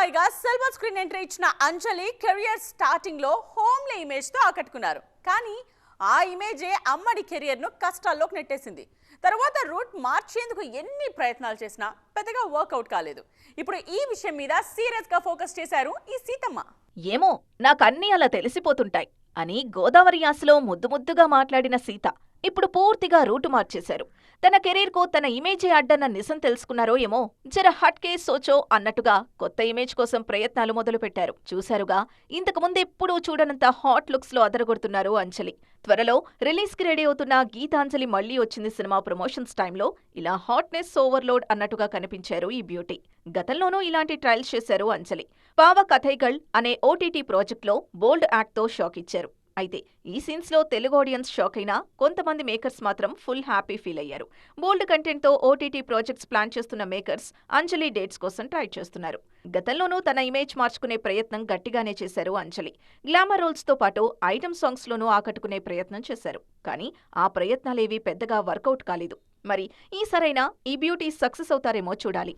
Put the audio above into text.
హాయిగా silver screen entry ఇచ్చిన అంజలి career starting లో హోమ్లీ ఇమేజ్ తో ఆకట్టుకున్నారు. కానీ ఆ ఇమేజే అమ్మడి కెరియర్ ను కష్టాల్లోకి నెట్టేసింది. తర్వాత రూట్ మార్చేందుకు ఎన్ని ప్రయత్నాలు చేసినా పెద్దగా వర్కౌట్ కాలేదు. ఇప్పుడు ఈ విషయం మీద సీరియస్ గా ఫోకస్ చేశారు ఈ సీతమ్మ. ఏమో నాకన్నీ అలా తెలిసిపోతుంటాయి అని గోదావరి యాసలో ముద్దుగా మాట్లాడిన సీత ఇప్పుడు పూర్తిగా రూటు మార్చేశారు. తన కెరీర్కు తన ఇమేజే అడ్డన్న నిజం తెలుసుకున్నారో ఏమో, జర హట్కే సోచో అన్నట్టుగా కొత్త ఇమేజ్ కోసం ప్రయత్నాలు మొదలుపెట్టారు. చూశారుగా, ఇంతకు ముందెప్పుడూ చూడనంత హాట్ లుక్స్ లో అదరగొడుతున్నారు అంజలి. త్వరలో రిలీజ్ కి రెడీ అవుతున్న గీతాంజలి మళ్లీ వచ్చింది సినిమా ప్రమోషన్స్ టైంలో ఇలా హాట్నెస్ ఓవర్లోడ్ అన్నట్టుగా కనిపించారు ఈ బ్యూటీ. గతంలోనూ ఇలాంటి ట్రయల్స్ చేశారు అంజలి. పావ కథైగళ్ అనే ఓటీటీ ప్రాజెక్ట్లో బోల్డ్ యాక్ట్తో షాక్ ఇచ్చారు. అయితే ఈ సీన్స్ లో తెలుగు ఆడియన్స్ షాక్ అయినా కొంతమంది మేకర్స్ మాత్రం ఫుల్ హ్యాపీ ఫీల్ అయ్యారు. బోల్డ్ కంటెంట్ తో ఓటీటీ ప్రాజెక్ట్స్ ప్లాన్ చేస్తున్న మేకర్స్ అంజలి డేట్స్ కోసం ట్రై చేస్తున్నారు. గతంలోనూ తన ఇమేజ్ మార్చుకునే ప్రయత్నం గట్టిగానే చేశారు అంజలి. గ్లామర్ రోల్స్ తో పాటు ఐటమ్ సాంగ్స్ లోనూ ఆకట్టుకునే ప్రయత్నం చేశారు. కానీ ఆ ప్రయత్నాలేవీ పెద్దగా వర్కౌట్ కాలేదు. మరి ఈ సరైన ఈ బ్యూటీ సక్సెస్ అవుతారేమో చూడాలి.